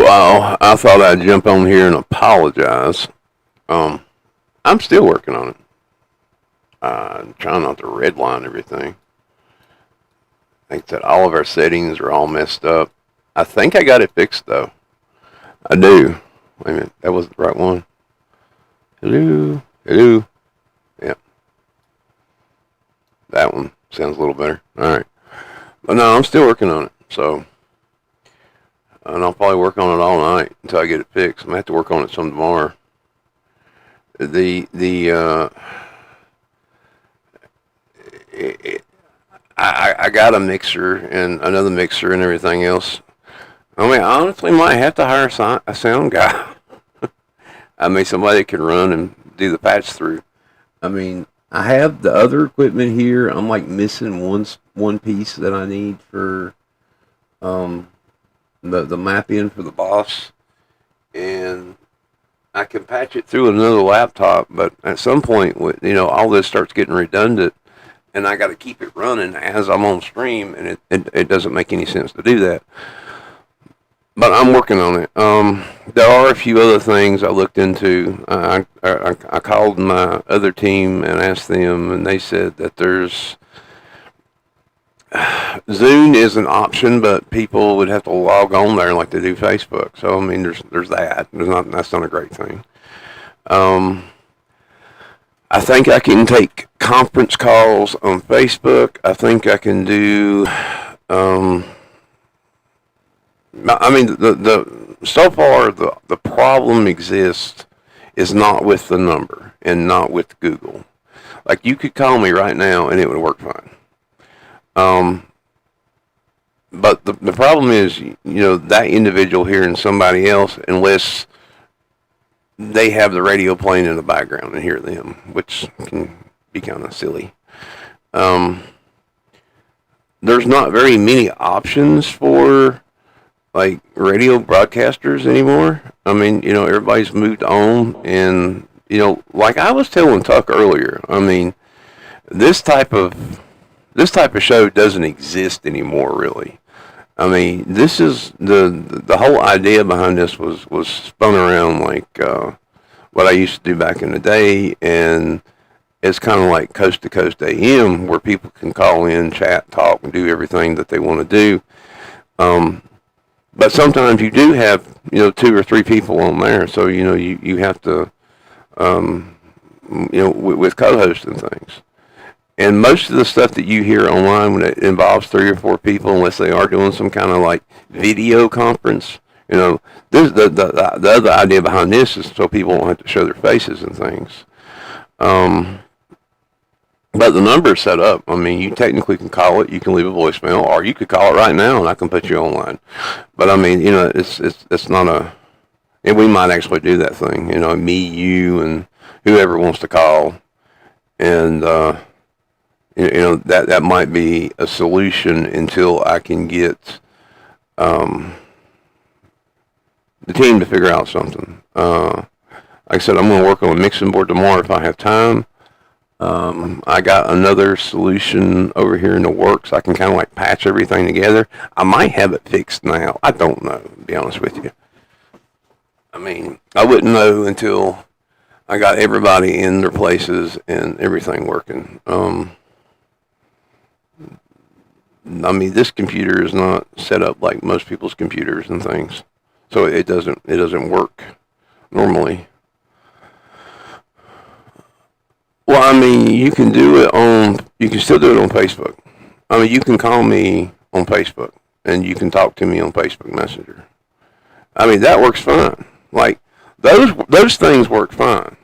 while, I thought I'd jump on here and apologize. I'm still working on it. I'm trying not to redline everything. I think that all of our settings are all messed up. I think I got it fixed, though. I do. Wait a minute. That wasn't the right one. Hello. Hello. Yep. That one sounds a little better. All right. But no, I'm still working on it. So, and I'll probably work on it all night until I get it fixed. I'm going to have to work on it some tomorrow. I got a mixer and another mixer and everything else. I mean, I honestly might have to hire a sound guy. I mean, somebody that can run and do the patch through. I mean, I have the other equipment here. I'm like missing one piece that I need for the mapping for the boss, and I can patch it through another laptop. But at some point, all this starts getting redundant, and I got to keep it running as I'm on stream, and it doesn't make any sense to do that. But I'm working on it. There are a few other things I looked into. I called my other team and asked them, and they said that there's Zoom is an option, but people would have to log on there like they do Facebook. So I mean, there's that. That's not a great thing. I think I can take conference calls on Facebook. I think I can do. I mean, so far the problem exists is not with the number and not with Google. Like, you could call me right now and it would work fine. But the problem is, that individual hearing somebody else, unless they have the radio playing in the background and hear them, which can be kind of silly. There's not very many options for like radio broadcasters anymore. I mean, everybody's moved on, and like I was telling Tuck earlier, I mean, this type of show doesn't exist anymore, really. I mean, this is the whole idea behind this was spun around like what I used to do back in the day, and it's kind of like Coast to Coast AM, where people can call in, chat, talk, and do everything that they want to do. But sometimes you do have, 2 or 3 people on there, so you have to, with co-hosts and things. And most of the stuff that you hear online when it involves 3 or 4 people, unless they are doing some kind of like video conference, this, the other idea behind this is so people won't have to show their faces and things. But the number is set up. I mean, you technically can call it. You can leave a voicemail, or you could call it right now, and I can put you online. But I mean, it's not a. And we might actually do that thing. Me, you, and whoever wants to call, and that might be a solution until I can get the team to figure out something. Like I said, I'm going to work on a mixing board tomorrow if I have time. I got another solution over here in the works. I can kind of like patch everything together. I might have it fixed now. I don't know, to be honest with you. I mean, I wouldn't know until I got everybody in their places and everything working. I mean, this computer is not set up like most people's computers and things, so it doesn't work normally. Well, I mean, you can still do it on Facebook. I mean, you can call me on Facebook, and you can talk to me on Facebook Messenger. I mean, that works fine. Like, those things work fine.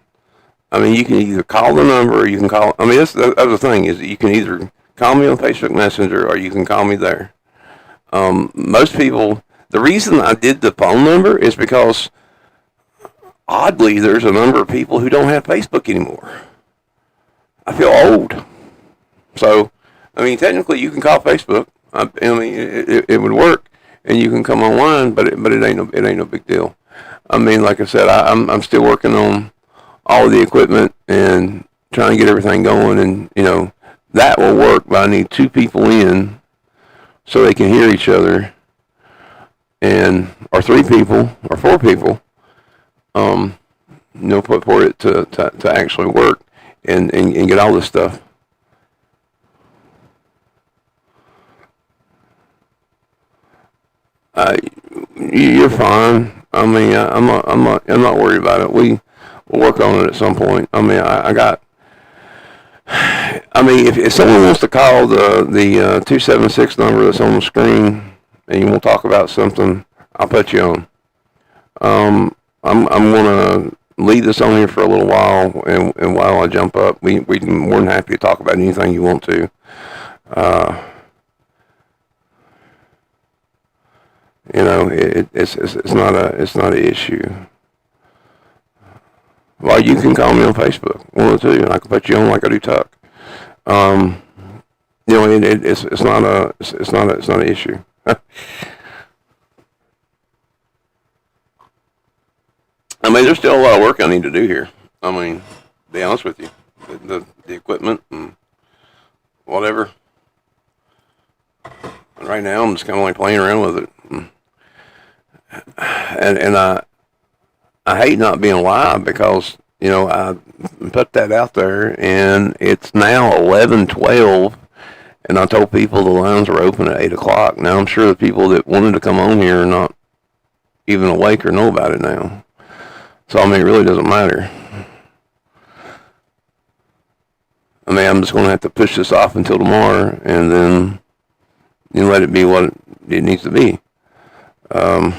I mean, you can either call the number, or you can call, I mean, that's the other thing, is that you can either call me on Facebook Messenger, or you can call me there. Most people, the reason I did the phone number is because, oddly, there's a number of people who don't have Facebook anymore. I feel old. So, I mean, technically you can call Facebook. I mean, it would work, and you can come online, but it ain't no big deal. I mean, like I said, I'm still working on all of the equipment and trying to get everything going, and that will work. But I need 2 people in so they can hear each other, and or 3 people or 4 people, put for it to actually work and get all this stuff. You're fine. I mean, I'm not worried about it. We'll work on it at some point. I mean, I got. I mean, if someone wants to call the 276 number that's on the screen and you want to talk about something, I'll put you on. I'm gonna leave this on here for a little while, and while I jump up, we're more than happy to talk about anything you want to. It's not an issue. Well, you can call me on Facebook, one or two, and I can put you on like I do Tuck. It's not an issue. I mean, there's still a lot of work I need to do here. I mean, to be honest with you, the equipment and whatever. And right now, I'm just kind of like playing around with it, and I hate not being live because I put that out there, and it's now 11:12, and I told people the lines were open at 8 o'clock. Now I'm sure the people that wanted to come on here are not even awake or know about it now. So I mean, it really doesn't matter. I mean, I'm just going to have to push this off until tomorrow, and then let it be what it needs to be. I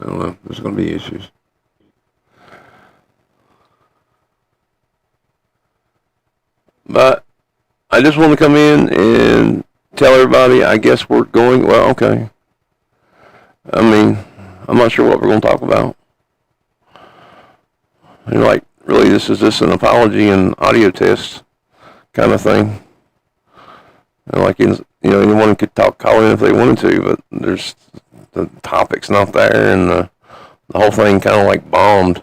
don't know. There's going to be issues. But I just want to come in and tell everybody, I guess we're going, well, okay. I mean, I'm not sure what we're going to talk about. Like, really, this is just an apology and audio test kind of thing. And like, anyone could call in if they wanted to, but the topic's not there, and the whole thing kind of like bombed.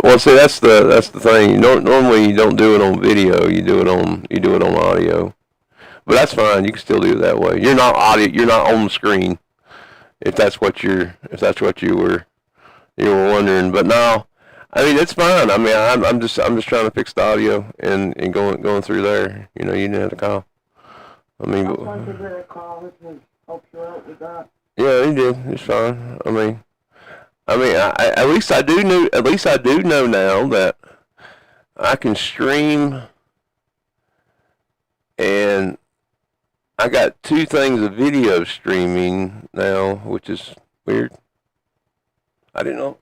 Well, see, that's the thing. Normally, you don't do it on video. You do it on audio. But that's fine. You can still do it that way. You're not audio. You're not on the screen. If that's what you were wondering. But no, I mean, it's fine. I mean, I'm just trying to fix the audio and going through there. You didn't have to call. I mean, I'm trying to give it a call. We can help you out with that. Yeah, he did. It's fine. I mean, at least I do know now that I can stream, and I got 2 things of video streaming now, which is weird. I didn't know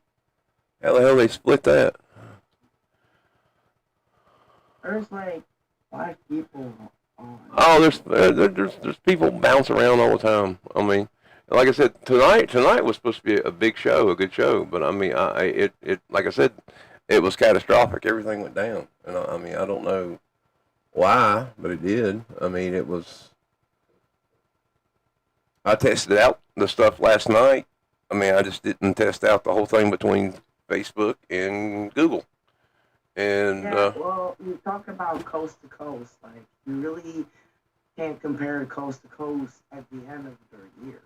how the hell they split that. There's like 5 people on. Oh, there's people bounce around all the time. I mean, like I said, tonight was supposed to be a big show, a good show, but I mean, it like I said, it was catastrophic. Everything went down, and I mean, I don't know why, but it did. I mean, it was. I tested out the stuff last night. I mean, I just didn't test out the whole thing between Facebook and Google. And well, you talk about coast to coast, like you really can't compare coast to coast at the end of their years.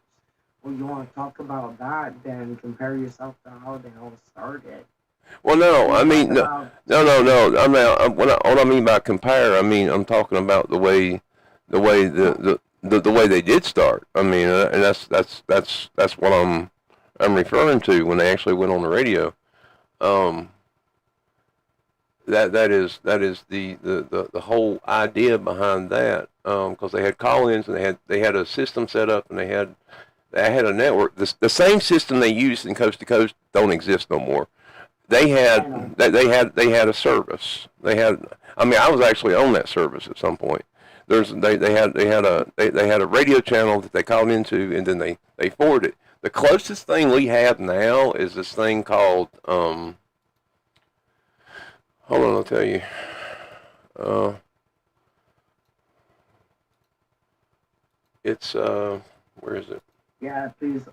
Well, you want to talk about that, then compare yourself to how they all started. Well, no, I mean, no. I mean, what I mean by compare, I mean, I'm talking about the way the way they did start. I mean, and that's what I'm referring to when they actually went on the radio. That is the whole idea behind that. Because they had call-ins, and they had a system set up, and they had a network. The same system they used in Coast to Coast don't exist no more. They had a service. I mean, I was actually on that service at some point. They had a radio channel that they called into, and then they forwarded it. The closest thing we have now is this thing called hold on, I'll tell you. It's Where is it? Yeah, please,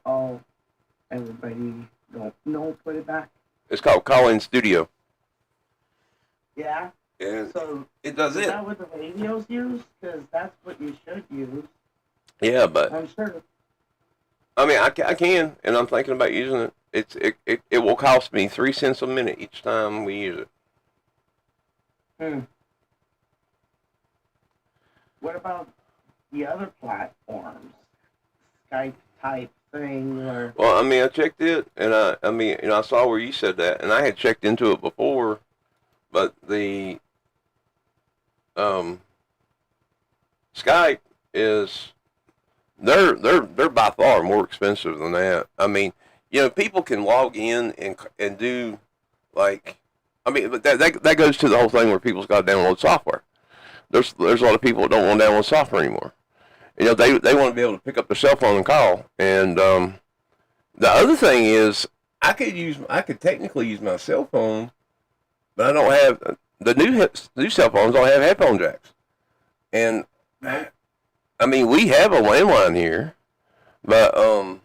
everybody, don't put it back. It's called Call-In Studio. Yeah. And So it does is it. that what the radios use? Because that's what you should use. Yeah, but I'm sure. I mean, I can, and I'm thinking about using it. It will cost me 3 cents a minute each time we use it. What about the other platforms? Skype type thing or Well, I mean, I checked it, and I mean, I saw where you said that, and I had checked into it before, but the Skype is they're by far more expensive than that. I mean, people can log in and do like, I mean, but that goes to the whole thing where people's got to download software. There's a lot of people that don't want to download software anymore. They want to be able to pick up their cell phone and call. And the other thing is, I could technically use my cell phone, but I don't have the new cell phones don't have headphone jacks. And I mean, we have a landline here, but and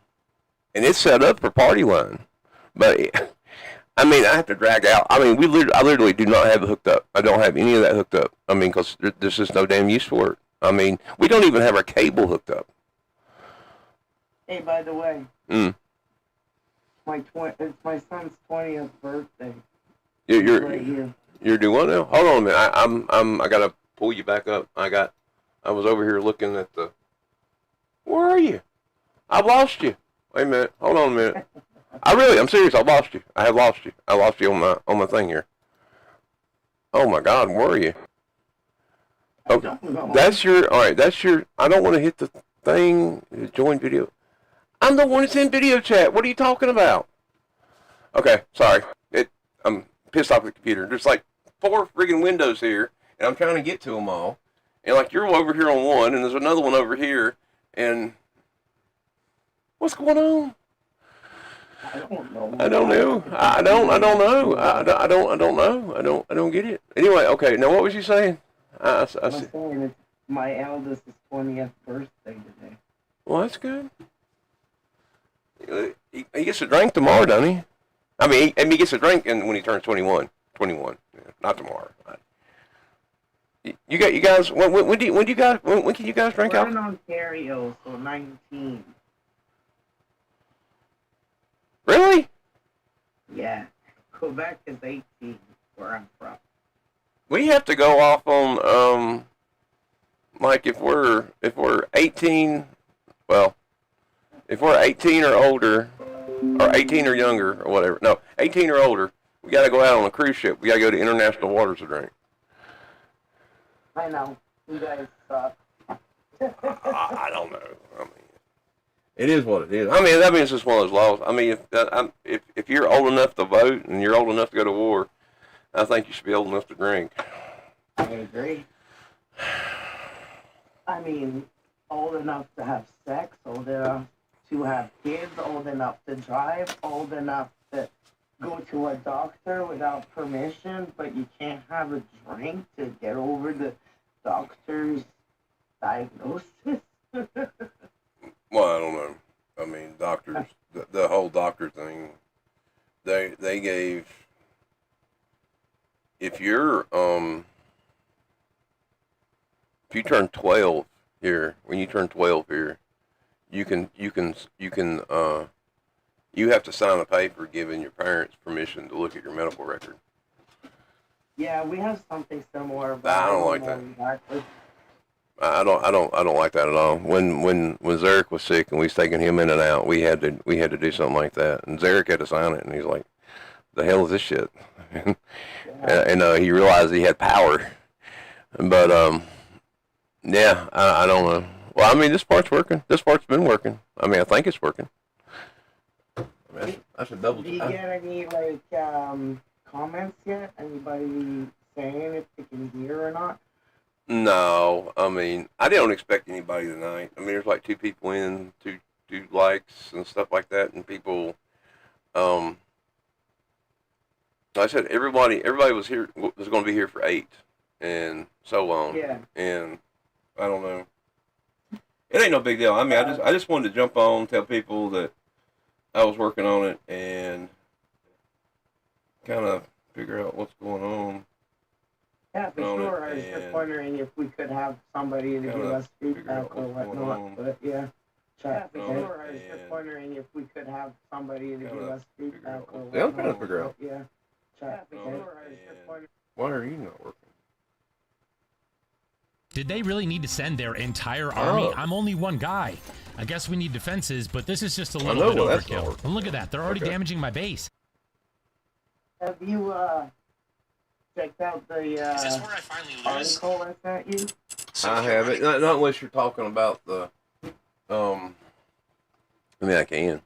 it's set up for party line, but I mean, I have to drag out. I mean, I literally do not have it hooked up. I don't have any of that hooked up. I mean, because there's just no damn use for it. I mean, we don't even have our cable hooked up. Hey, by the way, it's my son's 20th birthday. You're doing what now? Hold on a minute. I gotta pull you back up. I was over here looking at the. Where are you? I've lost you. Wait a minute. Hold on a minute. I'm serious. I lost you. I have lost you. I lost you on my thing here. Oh my God, where are you? Oh, all right, I don't want to hit the thing, join video. I'm the one that's in video chat. What are you talking about? Okay, sorry. I'm pissed off at the computer. There's like 4 friggin' windows here, and I'm trying to get to them all. And like you're over here on one, and there's another one over here, and what's going on? I don't know. I don't know. I don't get it. Anyway, okay. Now what was you saying? I'm saying it's my eldest's 20th birthday today. Well, that's good. He gets a drink tomorrow, doesn't he? I mean, he gets a drink when he turns 21. 21, yeah, not tomorrow. You guys. When can you guys drink We're alcohol? in Ontario, so 19. Really? Yeah. Quebec is 18, where I'm from. We have to go off on like if we're 18, well, if we're 18 or older, or 18 or younger, or whatever. No, 18 or older, we got to go out on a cruise ship. We got to go to international waters to drink. I know. You guys suck. I don't know. I mean, it is what it is. I mean, it's just one of those laws. I mean, if you're old enough to vote and you're old enough to go to war, I think you should be old enough to drink. I agree. I mean, old enough to have sex, old enough to have kids, old enough to drive, old enough to go to a doctor without permission, but you can't have a drink to get over the doctor's diagnosis. Well, I don't know. I mean, doctors, the whole doctor thing, they gave, if you turn 12 here, when you turn 12 here, you have to sign a paper giving your parents permission to look at your medical record. Yeah, we have something similar, but I don't like that. Exactly. I don't like that at all. When Zarek was sick and we was taking him in and out, we had to do something like that, and Zarek had to sign it, and he's like, "The hell is this shit?" and he realized he had power, but yeah, I don't know. Well, I mean, this part's working. This part's been working. I mean, I think it's working. I should double check. Do you get any comments yet? Anybody saying if they can hear or not? No, I mean, I don't expect anybody tonight. I mean, there's like 2 people in, two likes and stuff like that, and people. Like I said, everybody was going to be here for 8, and so on. Yeah. And I don't know. It ain't no big deal. I mean, I just wanted to jump on, tell people that I was working on it, and kind of figure out what's going on. Yeah, for sure. I was just wondering if we could have somebody to give us feedback or whatnot. But yeah, chat. For sure. I was just wondering if we could have somebody to give us feedback or whatnot. Yeah, I'm trying to figure out. Yeah, chat. For sure. I was just wondering. Why are you not working? Did they really need to send their entire army? Oh. I'm only one guy. I guess we need defenses, but this is just a little know, bit well, that's not overkill. working. And look at that. They're already Okay. damaging my base. Have you checked out the Is this where I finally lose? article I sent you? I haven't. Not unless you're talking about the. I mean, I can.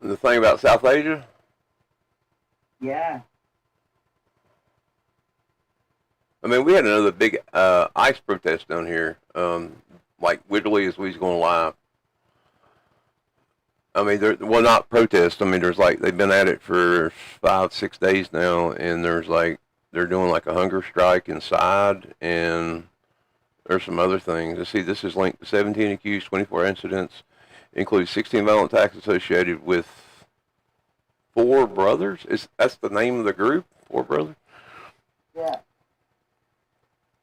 The thing about South Asia. Yeah. I mean, we had another big ICE protest down here, like literally as we was going live. I mean, well, not protest. I mean, there's like they've been at it for 5-6 days now, and there's like they're doing like a hunger strike inside, and there's some other things. Let's see, this is linked to 17 accused, 24 incidents, including 16 violent attacks associated with 4 brothers. That's the name of the group? 4 brothers. Yeah.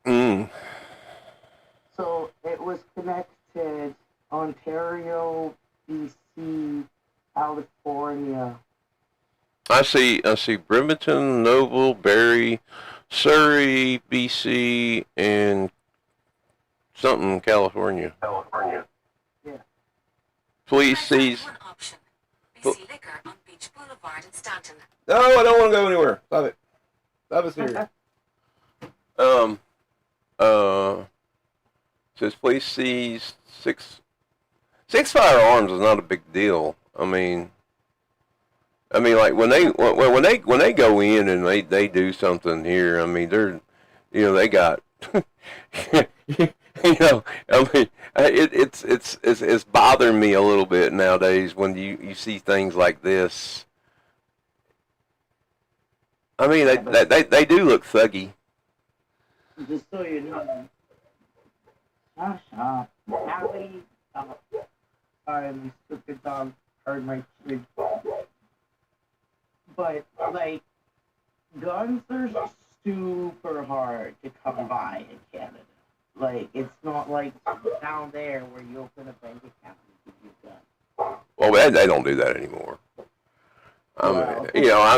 Mm. So it was connected Ontario, BC, California. I see Bremerton, Noble, Barrie, Surrey, BC, and something California. Yeah. Police seize. One option. BC Liquor on Beach Boulevard in Stanton. No, I don't want to go anywhere. Stop it. Stop us here. Says police seized 6 firearms is not a big deal. I mean, like when they go in and they do something here. I mean, they're, they got, I mean, it's bothering me a little bit nowadays when you see things like this. I mean, they do look thuggy. Just so you know. Shut up. Allie, stop. Sorry, my stupid dog heard my kid. But, like, guns are super hard to come by in Canada. Like, it's not like down there where you open a bank account and give you a gun. Well, they don't do that anymore. I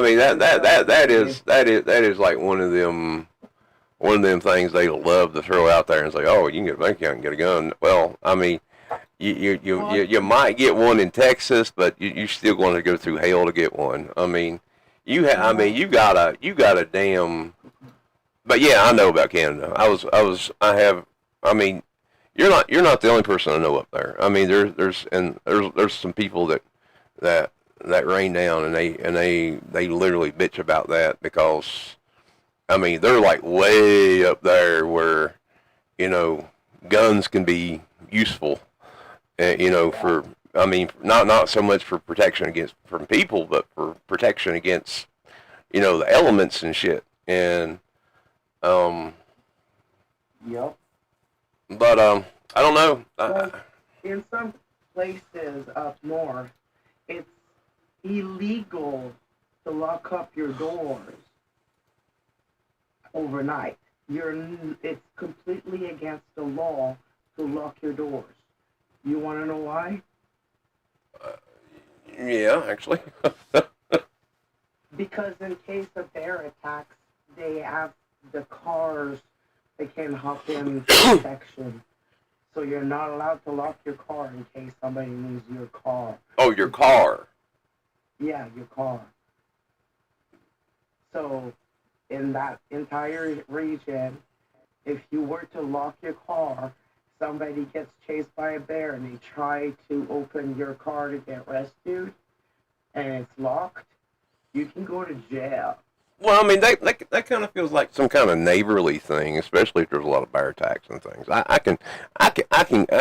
mean, that is like one of them things they love to throw out there and say, oh, you can get a bank account and get a gun. Well, I mean, you might get one in Texas, but you're still going to go through hell to get one. I mean, you got a damn. But yeah, I know about Canada. I mean, you're not the only person I know up there. I mean, there's some people that rain down, and they literally bitch about that because, I mean, they're like way up there where, guns can be useful, for, I mean, not so much for protection from people, but for protection against, the elements and shit. And, Yep. but, I don't know. Well, in some places up north, it's illegal to lock up your doors overnight. It's completely against the law to lock your doors. You want to know why? Yeah, actually. Because in case of bear attacks, they have the cars that can hop in protection. So you're not allowed to lock your car in case somebody needs your car. Oh, your car. Yeah, your car. So, in that entire region, if you were to lock your car, somebody gets chased by a bear and they try to open your car to get rescued, and it's locked, you can go to jail. Well, I mean, that kind of feels like some kind of neighborly thing, especially if there's a lot of bear attacks and things. I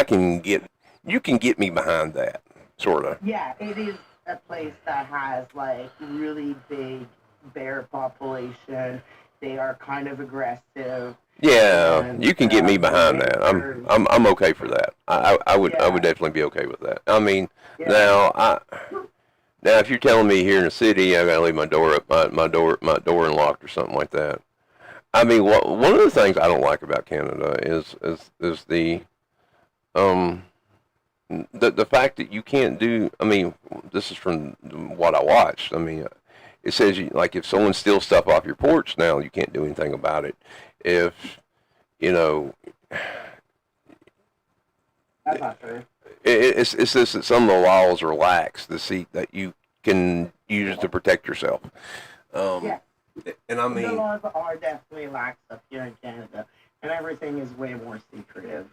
can get, you can get me behind that, sort of. Yeah, it is a place that has like really big bear population. They are kind of aggressive. Yeah, And you can get me the behind that. gangsters, I'm okay for that. I would yeah, definitely be okay with that. I mean, yeah, now now if you're telling me here in the city I gotta leave my door up, my door unlocked or something like that. I mean, one of the things I don't like about Canada is um the fact that you can't do. I mean, this is from what I watched. I mean, it says you, like if someone steals stuff off your porch now, you can't do anything about it. If you know, that's not true. it's just that some of the laws are lax to see that you can use to protect yourself. Um, Yeah, and I the mean, laws are definitely lax up here in Canada, and everything is way more secretive.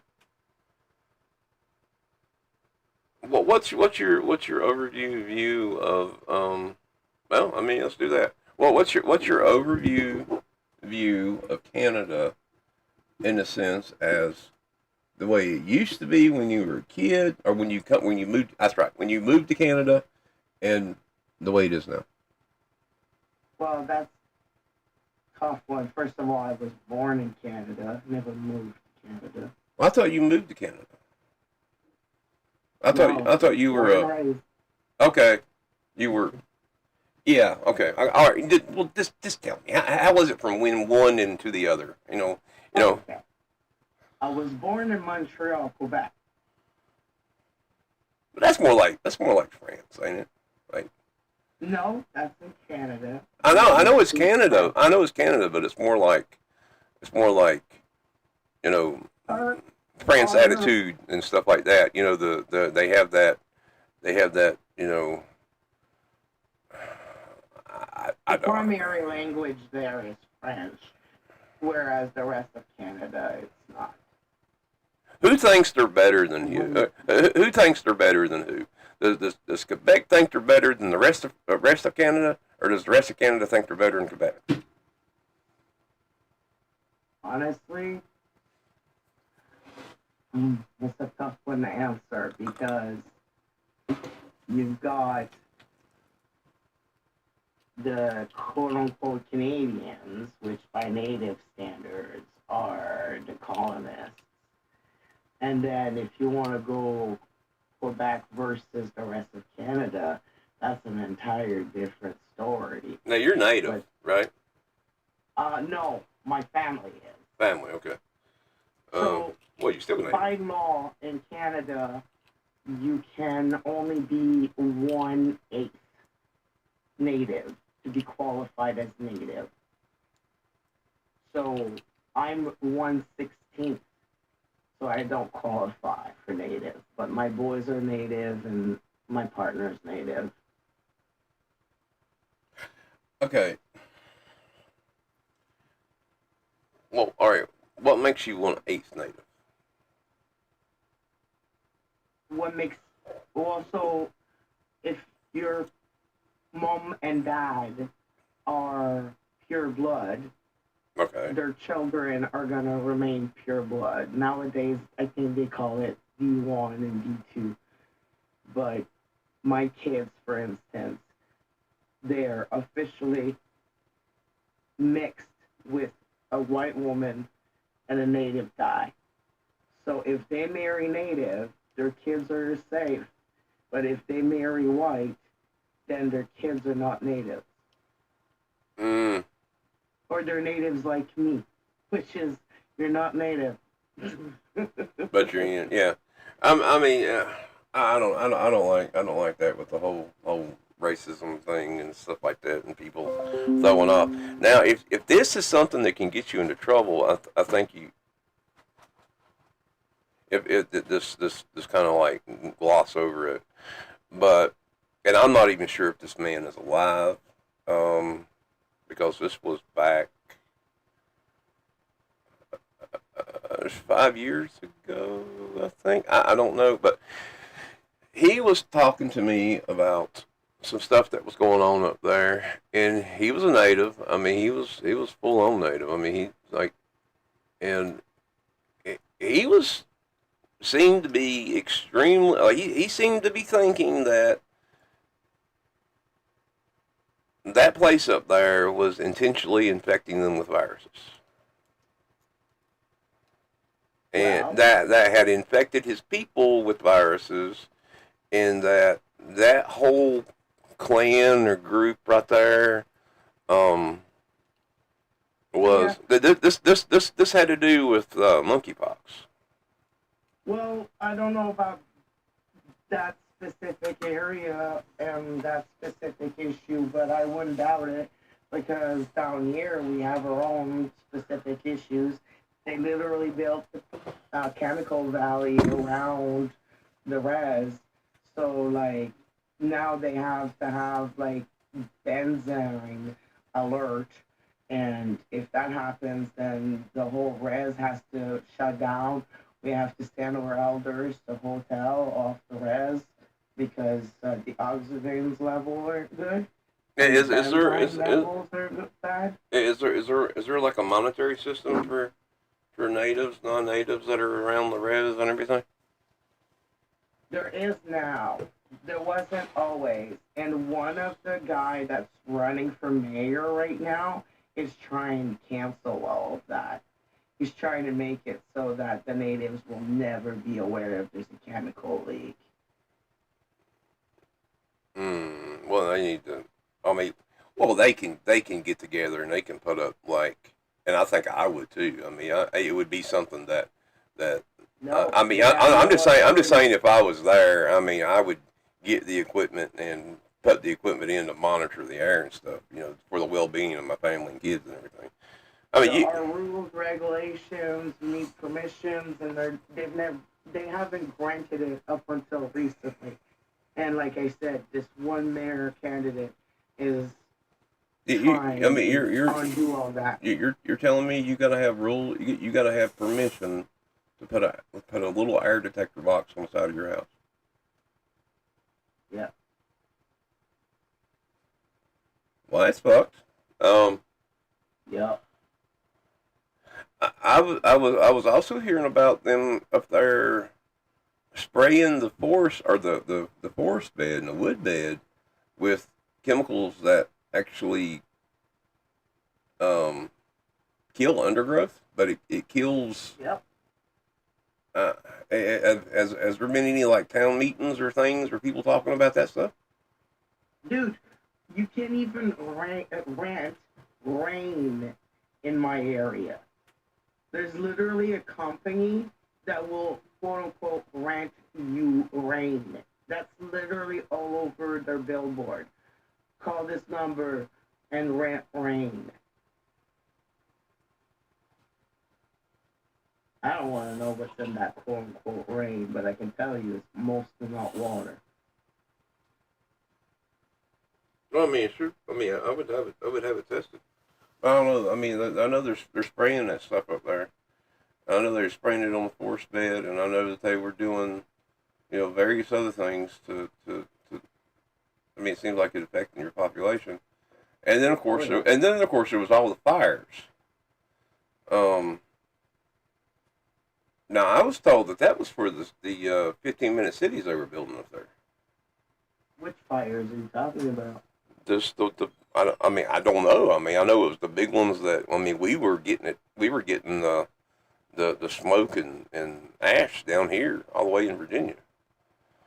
what's your overview view of well, I mean, let's do that. Well, what's your overview view of Canada in a sense as the way it used to be when you were a kid, or when you moved? That's right, when you moved to Canada, and the way it is now. Well, that's a tough one. First of all, I was born in Canada, never moved to Canada. Well, I thought you moved to Canada. No, I thought you were born and raised. okay. You were yeah okay. All right. Well, just tell me how was it from one end to the other? You know. Okay. I was born in Montreal, Quebec. But that's more like France, ain't it? Like No, that's in Canada. I We know it's speak Canada. French. I know it's Canada, but it's more like you know Uh, France our, attitude and stuff like that. You know they have that I the don't. primary language there is French, whereas the rest of Canada, it's not. Who thinks they're better than you? We, Who thinks they're better than who? Does Quebec think they're better than the rest of Canada, or does the rest of Canada think they're better than Quebec? honestly, it's a tough one to answer because you've got the quote unquote Canadians, which by native standards are the colonists. And then if you want to go Quebec versus the rest of Canada, that's an entire different story. Now you're native, But right? no, my family is. Family, okay. So Well, you still native. by law in Canada, you can only be 1/8 native to be qualified as native. So I'm 1/16, so I don't qualify for native. But my boys are native and my partner's native. Okay. Well, all right. What makes you 1/8 native? What makes also if your mom and dad are pure blood, Okay. their children are gonna remain pure blood. Nowadays, I think they call it D1 and D2. But my kids, for instance, they're officially mixed with a white woman and a native guy. So if they marry native, their kids are safe. But if they marry white, then their kids are not native. Mm. Or they're natives like me, which is you're not native. But you're in, yeah. I mean, I don't like that with the whole racism thing and stuff like that, and people throwing off. Now, if this is something that can get you into trouble, I think you if this kind of like gloss over it, but and I'm not even sure if this man is alive, because this was back 5 years ago, I think. I don't know, but he was talking to me about some stuff that was going on up there, and he was a native. I mean, he was full on native. I mean, he like, and he was seemed to be extremely. He seemed to be thinking that that place up there was intentionally infecting them with viruses. and Well, that had infected his people with viruses, and that whole clan or group right there yeah. was this had to do with monkeypox. Well, I don't know about that specific area and that specific issue, but I wouldn't doubt it because down here we have our own specific issues. They literally built a chemical valley around the res, so like now they have to have like benzene alert, and if that happens, then the whole res has to shut down. We have to send our elders to hotel off the res because the oxygen's level aren't good and the Is there benzene levels are bad. is there like a monetary system for natives, non-natives that are around the res and everything? There is now. There wasn't always. And one of the guy that's running for mayor right now is trying to cancel all of that. He's trying to make it so that the natives will never be aware if there's a chemical leak. Well, they need to. I mean, well, they can get together and they can put up like, and I think I would too. I mean, it would be something that No, I mean, they have I'm no just saying. I'm just authority. saying, if I was there, I mean, I would get the equipment and put the equipment in to monitor the air and stuff. For the well-being of my family and kids and everything. I mean, There are rules, regulations, you need permissions, and they haven't granted it up until recently. And like I said, this one mayor candidate is I trying mean, to undo all that. you're telling me you gotta have rule. You gotta have permission to put a little air detector box on the side of your house. Yeah. Well, that's fucked. Um, Yeah. I was also hearing about them up there spraying the forest or the forest bed and the wood bed with chemicals that actually um, kill undergrowth, but it kills. Yep. Uh, has there been any like town meetings or things or people talking about that stuff? Dude, you can't even rent rain in my area. There's literally a company that will quote unquote rent you rain. That's literally all over their billboard. Call this number and rent rain. I don't want to know what's in that quote unquote rain, but I can tell you it's mostly not water. Well, I mean, sure. I mean, I would have it. I would have it tested. I don't know. I mean, I know they're spraying that stuff up there. I know they're spraying it on the forest bed, and I know that they were doing, various other things to. I mean, it seems like it's affecting your population. And then of Oh course, yeah. there was all the fires. Um, Now I was told that was for the 15-minute cities they were building up there. Which fires are you talking about? Just I mean, I don't know. I mean, I know it was the big ones that, I mean, we were getting it. We were getting the smoke and ash down here, all the way in Virginia.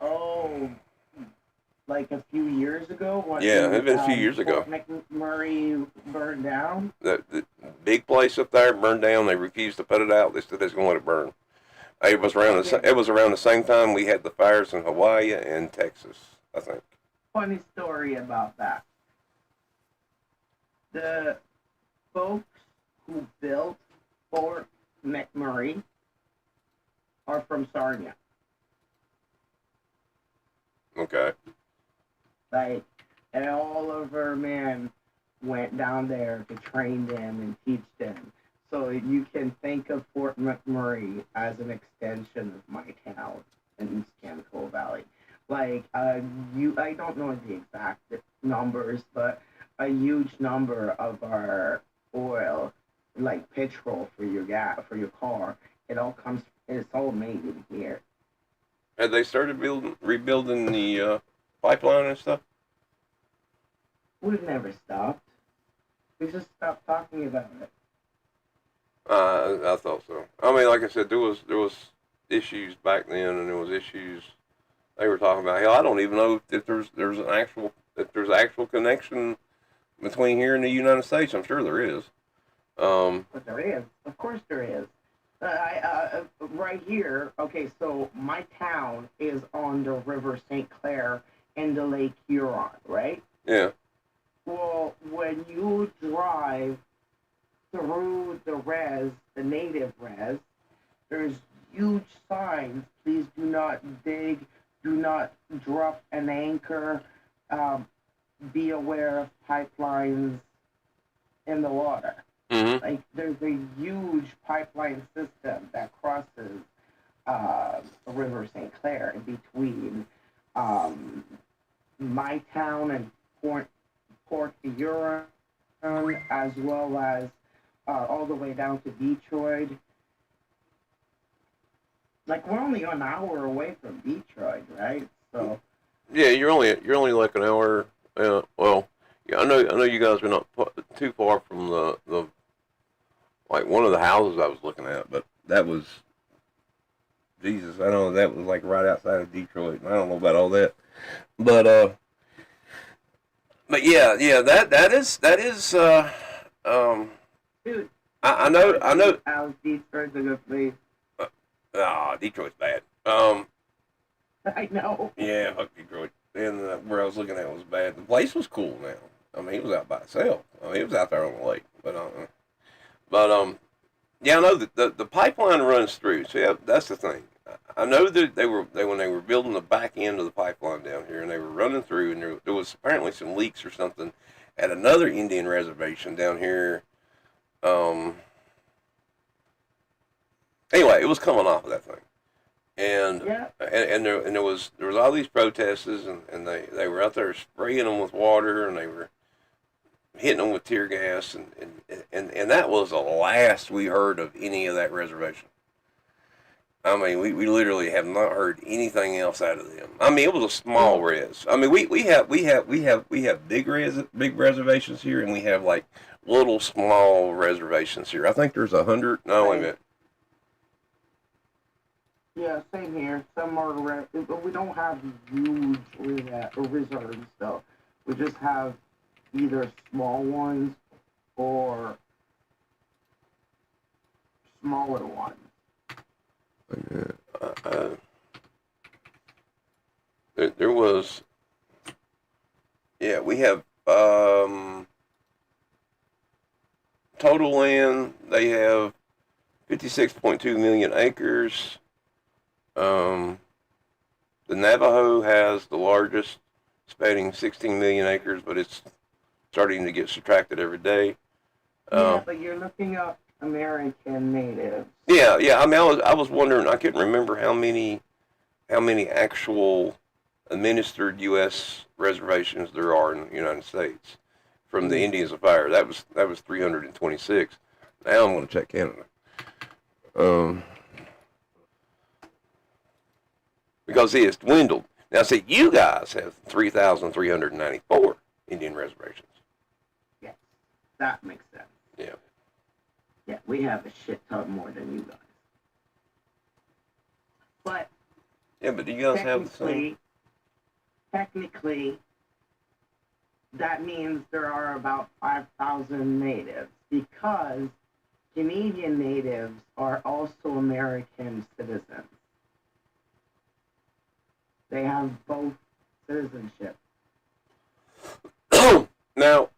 Oh, like a few years ago Yeah, it when had been a few years ago. Fort McMurray burned down. The big place up there burned down. They refused to put it out. They said they was going to let it burn. Okay, It was around the same time we had the fires in Hawaii and Texas, I think. funny story about that. The folks who built Fort McMurray are from Sarnia. Okay. Like, and all of our men went down there to train them and teach them. So you can think of Fort McMurray as an extension of my town in East Chemical Valley. Like, I don't know the exact numbers, but a huge number of our oil, like petrol for your gas for your car, it's all made in here. Had they started rebuilding the pipeline and stuff? We've never stopped. We just stopped talking about it. I thought so. I mean, like I said, there was issues back then, and there was issues they were talking about. Hell, I don't even know if there's actual connection between here and the United States. I'm sure there is. But there is. Of course there is. Right here, okay, so my town is on the River St. Clair in the Lake Huron, right? Yeah. Well, when you drive through the native res, there's huge signs. Please do not dig, do not drop an anchor, um, be aware of pipelines in the water. Mm-hmm. Like there's a huge pipeline system that crosses the River St. Clair in between um, my town and Port Huron, as well as all the way down to Detroit. Like we're only an hour away from Detroit, right? So Yeah, you're only like an hour. Well, yeah, I know you guys are not too far from the like one of the houses I was looking at, but that was Jesus. I know that was like right outside of Detroit. And I don't know about all that, but but yeah, that is. Um, dude, I know. How's Detroit's a good place? Detroit's bad. I know. Yeah, fuck Detroit. And where I was looking at was bad. The place was cool now. I mean, it was out by itself. I mean, it was out there on the lake. But yeah, I know that the pipeline runs through. So yeah, that's the thing. I know that when they were building the back end of the pipeline down here, and they were running through, and there was apparently some leaks or something at another Indian reservation down here. Um, anyway, it was coming off of that thing. And Yeah. and there was all these protests, and they were out there spraying them with water, and they were hitting them with tear gas, and that was the last we heard of any of that reservation. I mean, we literally have not heard anything else out of them. I mean, it was a small res. I mean, we have big reservations here, and we have like little small reservations here. I think there's 100. No, wait a minute. Yeah, same here. Some are but we don't have huge reserves though. We just have either small ones or smaller ones. There was, yeah, we have total land. They have 56.2 million acres. The Navajo has the largest, spanning 16 million acres, but it's starting to get subtracted every day. Yeah, but you're looking up American natives. Yeah. I mean, I was wondering. I couldn't remember how many actual administered U.S. reservations there are in the United States from the Indians of Fire. That was 326. Now I'm going to check Canada. Because see, it's dwindled. Now, see, you guys have 3,394 Indian reservations. Yes, that makes sense. Yeah. Yeah, we have a shit ton more than you guys. But Yeah, but do you guys have the same? Technically, that means there are about 5,000 natives because Canadian natives are also American citizens. They have both citizenship. Now,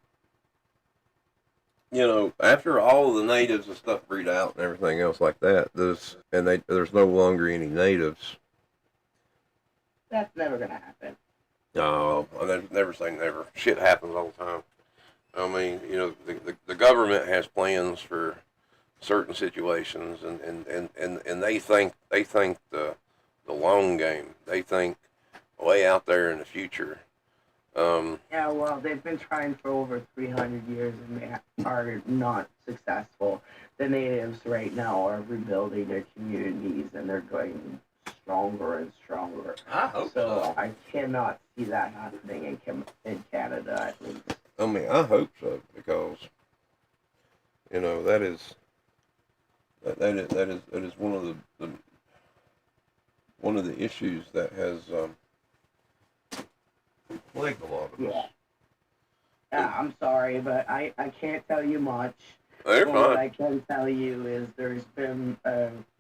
after all of the natives and stuff breed out and everything else like that, there's no longer any natives. That's never gonna happen. No, I never say never. Shit happens all the time. I mean, the government has plans for certain situations, and they think the long game. They think way out there in the future. Yeah, well, they've been trying for over 300 years and they are not successful. The natives right now are rebuilding their communities and they're going stronger and stronger. I hope so. I cannot see that happening in Canada, at least. I mean, I hope so because that is That is one of the issues that has plagued a lot of us. Yeah. I'm sorry, but I can't tell you much. They're But what fine. I can tell you is there's been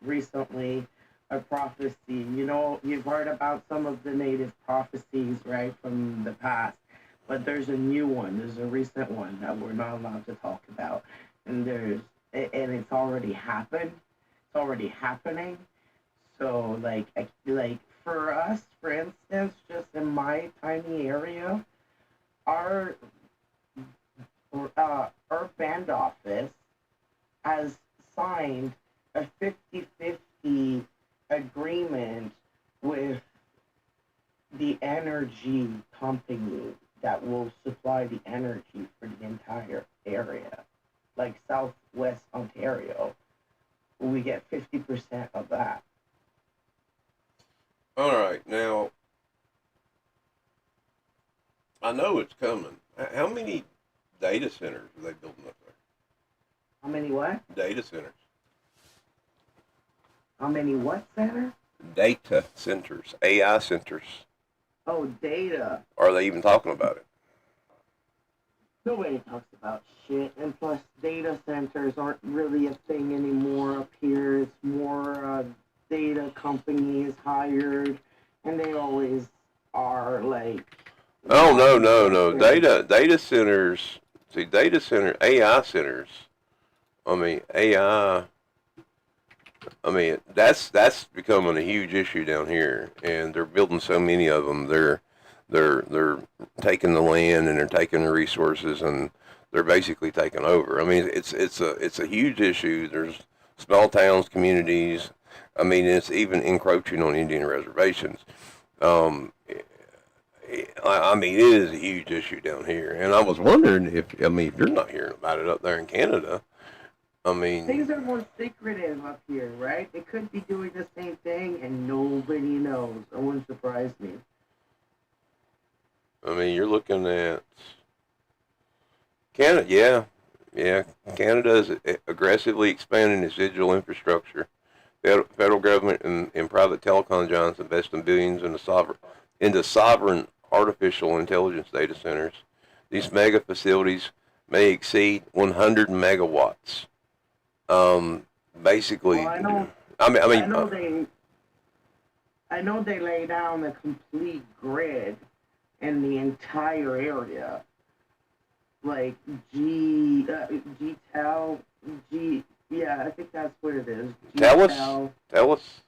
recently a prophecy. You know, you've heard about some of the native prophecies, right, from the past. But there's a new one. There's a recent one that we're not allowed to talk about, and it's already happened. It's already happening. So like for us, for instance, just in my tiny area, our our band office has signed a 50-50 agreement with the energy company that will supply the energy for the entire area. Like Southwest Ontario, we get 50% of that. All right, now I know it's coming. How many data centers are they building up there? How many what? Data centers. How many what center? Data centers. AI centers. Oh, data. Are they even talking about it? Nobody talks about shit, and plus, data centers aren't really a thing anymore up here. It's more data companies hired, and they always are like. Oh no. Data centers. See, data center AI centers. I mean AI. I mean that's becoming a huge issue down here, and they're building so many of them. They're taking the land and they're taking the resources and they're basically taking over. I mean it's a huge issue. There's small towns, communities. I mean it's even encroaching on Indian reservations. Um, I mean, it is a huge issue down here, and I was wondering if you're not hearing about it up there in Canada. I mean, Things are more secretive up here, right? They could be doing the same thing, and nobody knows. It wouldn't surprise me. you're looking at Canada. Yeah. Canada is aggressively expanding its digital infrastructure. Federal government and private telecom giants invest in billions into sovereign artificial intelligence data centers. These mega facilities may exceed 100 megawatts. Basically, Well, I know. I mean, I know they lay down a complete grid in the entire area, like GTEL, yeah, I think that's what it is. tell GTEL. us.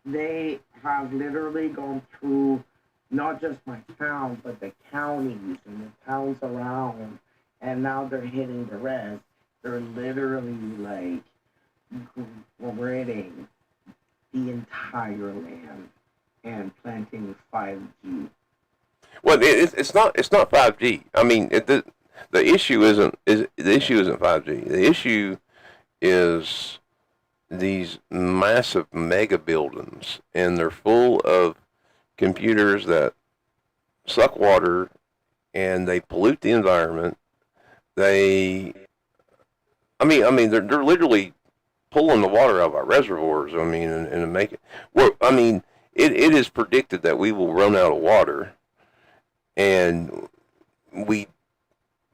They have literally gone through not just my town, but the counties and the towns around, and now they're hitting the rest. They're literally like gridding the entire land and planting 5G. Well, it's not 5G. I mean, the issue isn't 5G. The issue is these massive mega buildings, and they're full of computers that suck water, and they pollute the environment. They, they're literally pulling the water out of our reservoirs. I mean, and make it. Well, I mean, it is predicted that we will run out of water, and we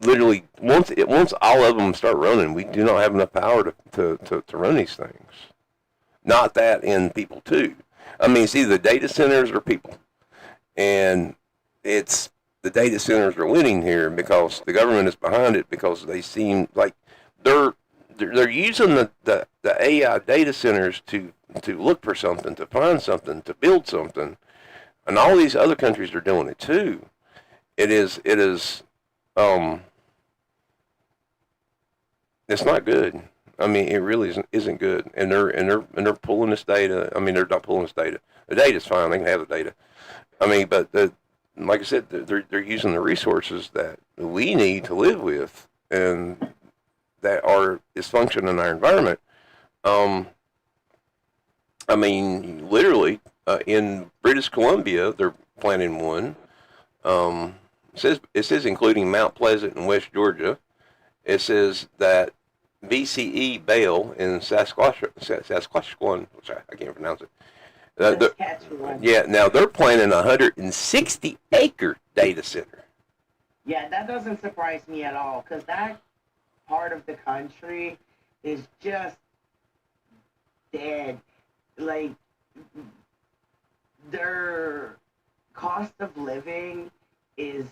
literally once all of them start running, we do not have enough power to run these things. Not that in people too. I mean, see, the data centers are people, and it's the data centers are winning here because the government is behind it because they seem like they're using the AI data centers to look for something, to find something, to build something, and all these other countries are doing it too. It is it's not good. I mean, it really isn't good, and they're pulling this data. I mean, they're not pulling this data. The data's fine; they can have the data. I mean, but like I said, they're using the resources that we need to live with, and that are dysfunction in our environment. I mean, literally, in British Columbia, they're planning one. It says including Mount Pleasant in West Georgia. It says that BCE Bale in Saskatchewan, which I can't pronounce it. Saskatchewan. Yeah, now they're planning a 160-acre data center. Yeah, that doesn't surprise me at all because that part of the country is just dead. Like, their cost of living is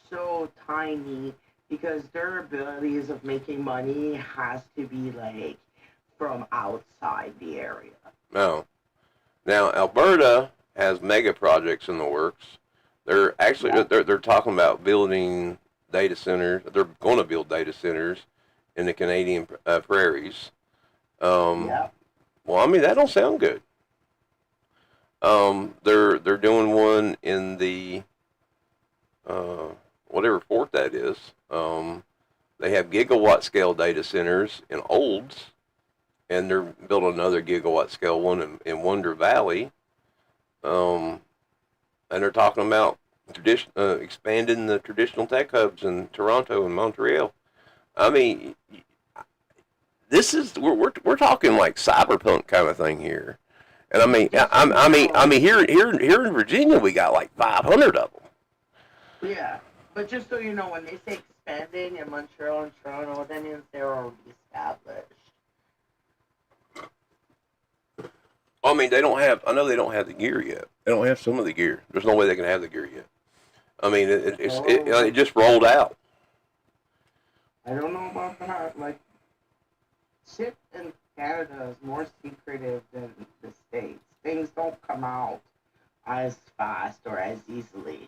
so tiny because their abilities of making money has to be like from outside the area. No. Now Alberta has mega projects in the works. They're actually Yeah. they're talking about building data centers. They're going to build data centers in the Canadian prairies. Yeah. Well, I mean that don't sound good. They're doing one in the whatever fort that is. They have gigawatt scale data centers in Olds, and they're building another gigawatt scale one in Wonder Valley. And they're talking about expanding the traditional tech hubs in Toronto and Montreal. I mean, this is we're talking like cyberpunk kind of thing here. And I mean here in Virginia we got like 500 of them. Yeah. But just so you know, when they say expanding in Montreal and Toronto, that means they're already established. I mean they don't have. I know they don't have the gear yet. They don't have some of the gear. There's no way they can have the gear yet. I mean it just rolled out. I don't know about that. Like, shit in Canada is more secretive than the States. Things don't come out as fast or as easily.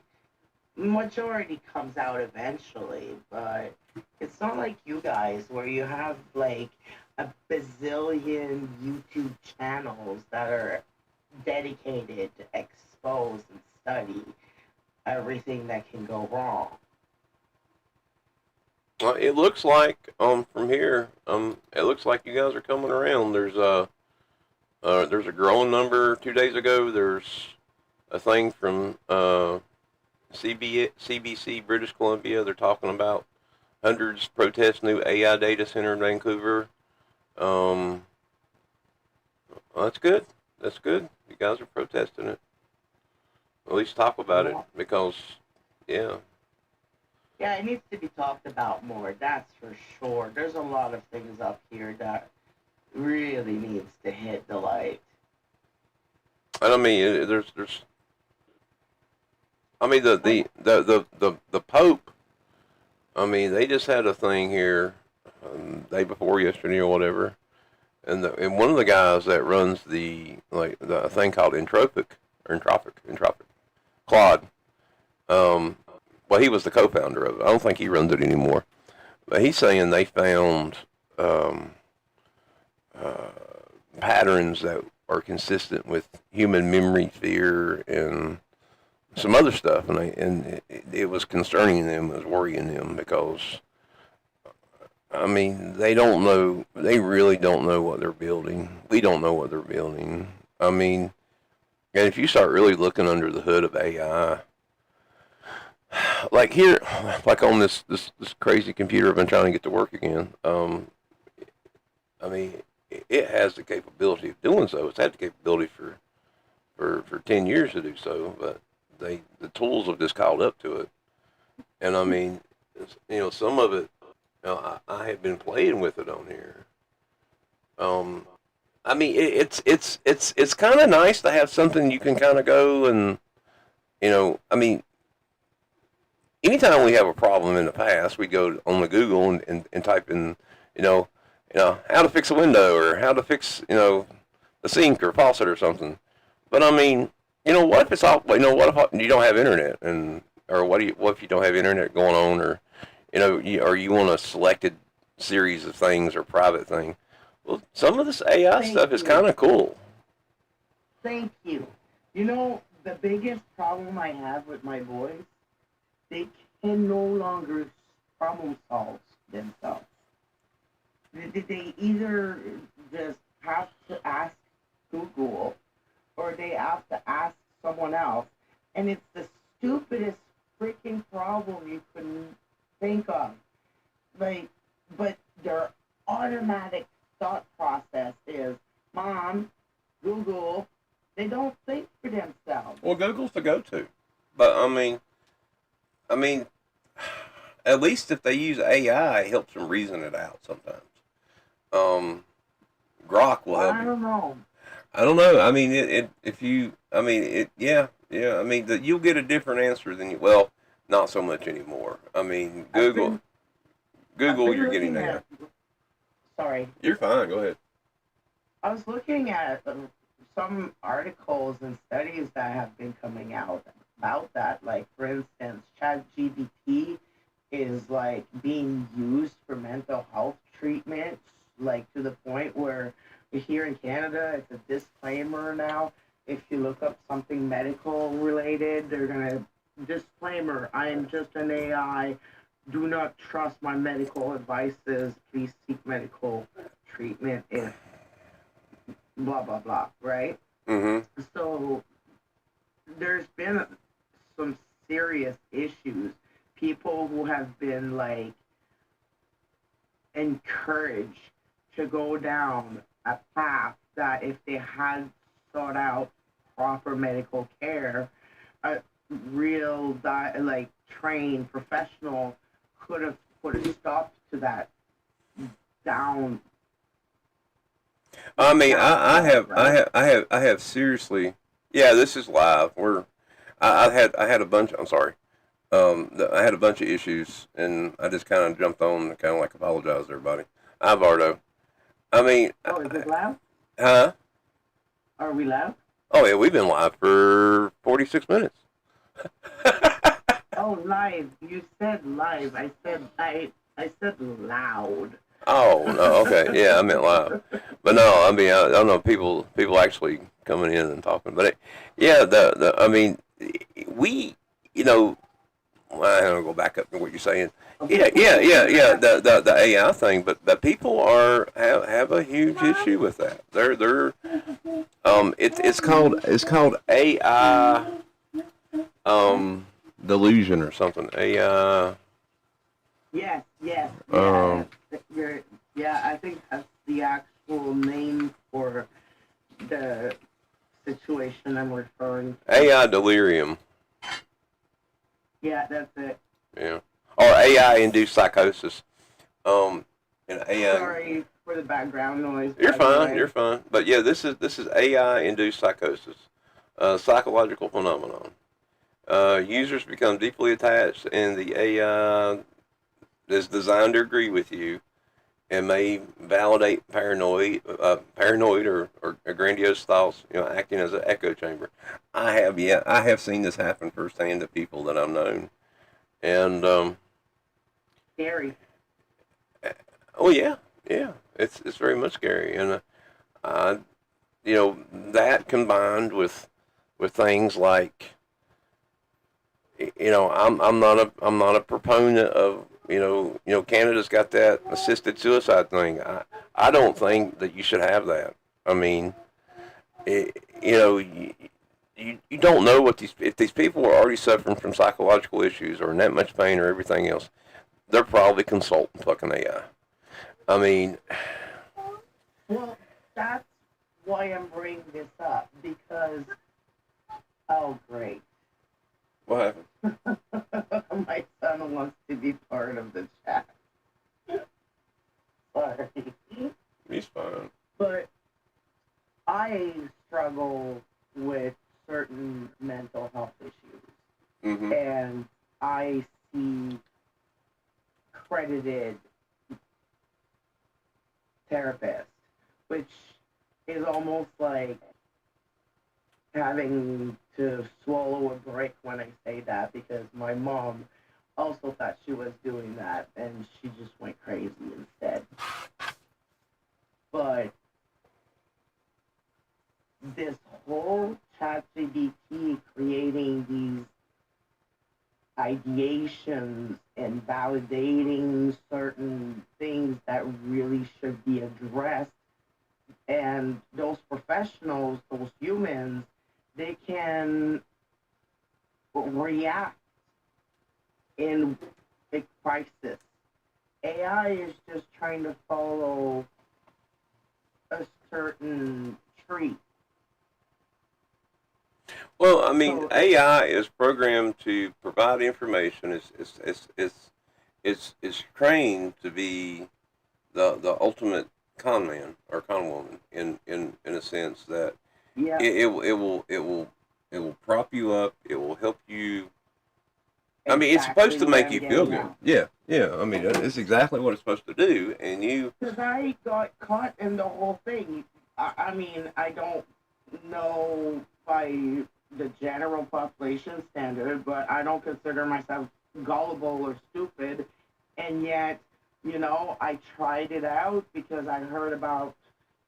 Majority comes out eventually, but it's not like you guys where you have like a bazillion YouTube channels that are dedicated to expose and study everything that can go wrong. It looks like from here it looks like you guys are coming around. There's a growing number. 2 days ago, there's a thing from CBC British Columbia. They're talking about hundreds protest new AI data center in Vancouver. Well, that's good. That's good. You guys are protesting it. At least talk about it because, yeah. Yeah, it needs to be talked about more, that's for sure. There's a lot of things up here that really needs to hit the light. And I mean, there's. I mean, the Pope. I mean, they just had a thing here, day before yesterday or whatever, and one of the guys that runs the thing called Entropic, Claude. Well, he was the co-founder of it. I don't think he runs it anymore. But he's saying they found patterns that are consistent with human memory, fear, and some other stuff, and it was concerning them, it was worrying them because, I mean, they don't know, they really don't know what they're building. We don't know what they're building. I mean, and if you start really looking under the hood of AI, like here, like on this crazy computer I've been trying to get to work again. I mean, it has the capability of doing so. It's had the capability for 10 years to do so, but the tools have just caught up to it. And I mean, some of it, I have been playing with it on here. I mean, it's kind of nice to have something you can kind of go and, I mean, anytime we have a problem in the past, we go on the Google and type in, how to fix a window or how to fix, the sink or faucet or something. But I mean, what if it's all, what if you don't have internet or what if you don't have internet going on or, or you want a selected series of things or private thing? Well, some of this AI stuff is kind of cool. Thank you. The biggest problem I have with my boys, they can no longer problem solve themselves. They either just have to ask Google or they have to ask someone else. And it's the stupidest freaking problem you can think of. But they're don't think for themselves. Well, Google's the go-to, but I mean, at least if they use AI, it helps them reason it out sometimes. Um, Grok will help I you. don't know. I don't know. I mean, if you, I mean, yeah. I mean, you'll get a different answer than you. Well, not so much anymore. I mean, I've been Google, you're getting looking AI. at. Sorry, You're fine. Go ahead. I was looking at some articles and studies that have been coming out about that. Like, for instance, ChatGPT is like being used for mental health treatment, like to the point where here in Canada, it's a disclaimer now. If you look up something medical related, they're gonna disclaimer: I am just an AI. Do not trust my medical advices. Please seek medical treatment if blah blah blah. Right? Mm-hmm. So there's been some serious issues. People who have been like encouraged to go down a path that if they had sought out proper medical care, a real like trained professional could have put a stop to that down. I mean, Right? I have seriously. Yeah, this is live. I had a bunch. I'm sorry. I had a bunch of issues, and I just kind of jumped on and kind of like apologized to everybody. I've Ardo. I mean, Oh, is it loud? huh? Are we loud? Oh yeah, we've been live for 46 minutes. Oh, live. You said live. I said loud. Oh no, okay, yeah, I meant live, but no, I mean I don't know people actually coming in and talking, but yeah, the I mean we you know well, I'm gonna go back up to what you're saying. Yeah. The AI thing, but people have a huge issue with that. They're it's called AI delusion or something. AI Yeah. You're, yeah, I think that's the actual name for the situation I'm referring to. AI delirium. Yeah, that's it. Yeah. Or AI induced psychosis. And AI. Sorry for the background noise. You're By the fine. way. You're fine. But yeah, this is AI induced psychosis, psychological phenomenon. Users become deeply attached, and the AI is designed to agree with you and may validate paranoid or grandiose thoughts, acting as an echo chamber. I have seen this happen firsthand to people that I've known, and Scary. oh yeah, it's very much scary, and I, that combined with things like, I'm not a proponent of, Canada's got that assisted suicide thing. I don't think that you should have that. I mean, you don't know what if these people are already suffering from psychological issues or in that much pain or everything else, they're probably consulting fucking AI. I mean, Well, that's why I'm bringing this up because, oh great, what happened? my son wants to be part of the chat. Sorry. He's fine. But I struggle with certain mental health issues, Mm-hmm. and I see credited therapists, which is almost like having to swallow a brick when I say that because my mom also thought she was doing that and she just went crazy instead. But this whole ChatGPT creating these ideations and validating certain things that really should be addressed, and those professionals, those humans, they can react in a crisis. AI is just trying to follow a certain tree. Well, I mean, So AI is programmed to provide information. It's trained to be the ultimate con man or con woman in a sense that yeah, it will prop you up. It will help you. I mean, it's exactly supposed to what make I'm you feel getting good. at. Yeah, yeah. I mean, it's exactly what it's supposed to do. And you, Because I got caught in the whole thing. I mean, I don't know by the general population standard, but I don't consider myself gullible or stupid. And yet, I tried it out because I heard about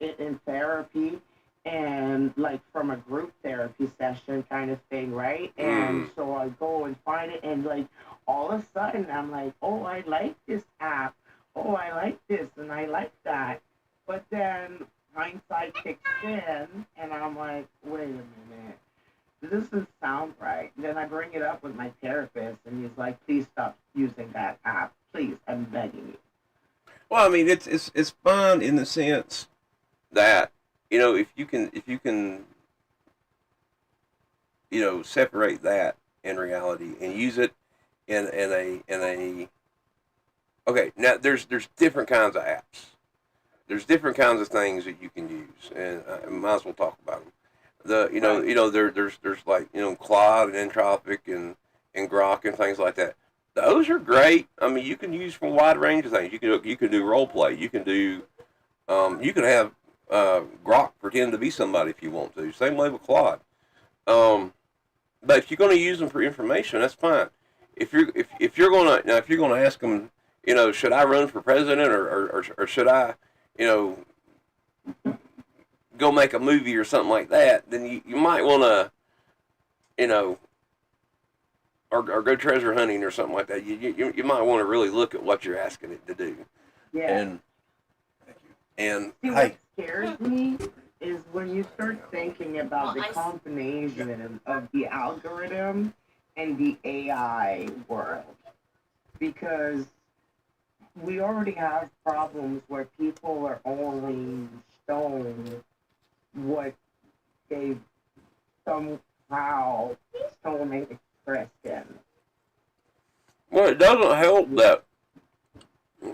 it in therapy and like from a group therapy session kind of thing, right? And mm, so I go and find it, and like all of a sudden, I'm like, oh, I like this app. Oh, I like this and I like that. But then hindsight kicks in, and I'm like, wait a minute, this doesn't sound right. And then I bring it up with my therapist, and he's like, please stop using that app. Please, I'm begging you. well, I mean, it's fun in the sense that if you can separate that in reality and use it in a okay, now there's different kinds of apps. There's different kinds of things that you can use, and I might as well talk about them. Right. There's like Claude and Entropic and Grok and things like that. Those are great. I mean, you can use from a wide range of things. You can do role play. You can have Grok pretend to be somebody if you want to. Same way with Claude. Um, but if you're going to use them for information, that's fine. If you're going to now if you're going to ask them, should I run for president or should I, you know, go make a movie or something like that, then you might want to, you know, or go treasure hunting or something like that. You might want to really look at what you're asking it to do. Yeah. And and See, what hey, scares me is when you start thinking about the combination of the algorithm and the AI world. Because we already have problems where people are only shown what they've somehow shown an interest in. well, it doesn't help that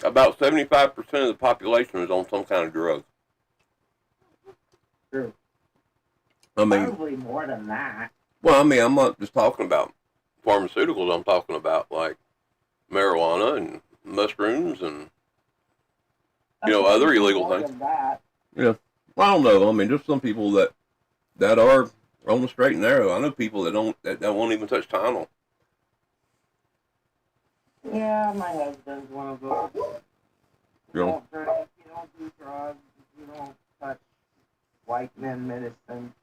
about 75% of the population is on some kind of drug. True. I mean, Probably more than that. well, I mean, I'm not just talking about pharmaceuticals. I'm talking about like marijuana and mushrooms and other illegal More things. than that. Yeah, well, I don't know. I mean, there's some people that are on the straight and narrow. I know people that won't even touch Tylenol. Yeah, my husband's one of those. You You know, don't drink, you don't do drugs, you don't touch white men medicine.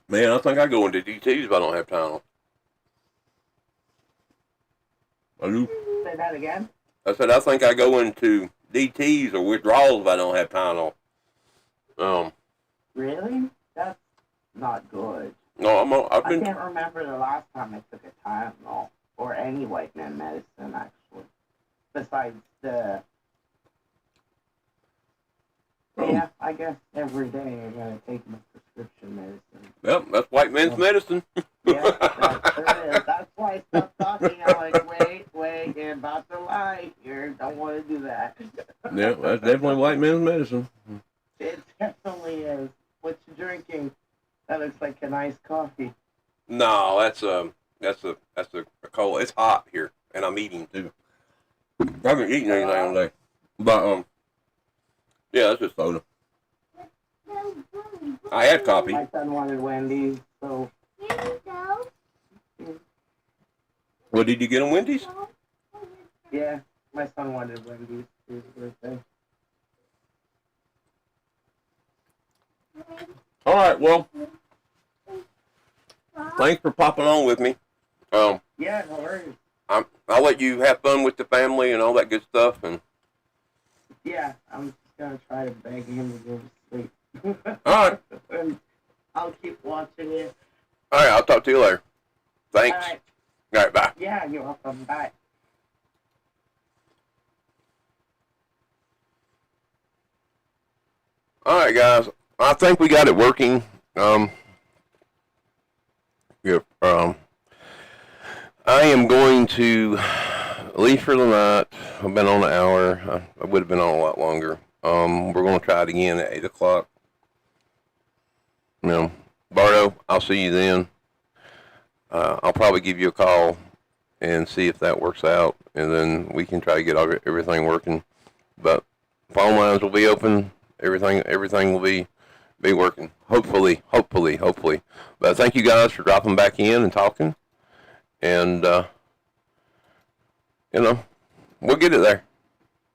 man, I think I go into DTs if I don't have Tylenol. I do. Say that again? I said I think I go into DTs or withdrawals if I don't have Tylenol. Um, Really? That's not good. no, I've I been. can't remember the last time I took a Tylenol or any white man medicine, actually. Besides the, yeah, I guess every day I gotta take my prescription medicine. Well, that's white man's medicine. Yeah, that sure is. That's why I stopped talking. I'm like, wait, you're about to lie here. Don't want to do that. Yeah, that's definitely white man's medicine. It definitely is. What you drinking? That looks like a nice coffee. No, that's a cola. It's hot here, and I'm eating too. I haven't eaten anything all day, but yeah, that's just soda. I had coffee. My son wanted Wendy's, so What did you get on Wendy's? yeah, my son wanted Wendy's for his birthday. All right, well, thanks for popping on with me. Yeah, no worries. I'll let you have fun with the family and all that good stuff. And Yeah, I'm just gonna try to beg him to go to sleep. all right, And I'll keep watching you. all right, I'll talk to you later. Thanks. All right. All right, bye. Yeah, you're welcome. Bye. All right, guys. I think we got it working. Yep. I am going to leave for the night. I've been on an hour. I would have been on a lot longer. We're going to try it again at 8 o'clock. You know, Bardo, I'll see you then. I'll probably give you a call and see if that works out, and then we can try to get everything working. But phone lines will be open. Everything will be working. Hopefully. But thank you guys for dropping back in and talking. And, we'll get it there.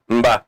Bye.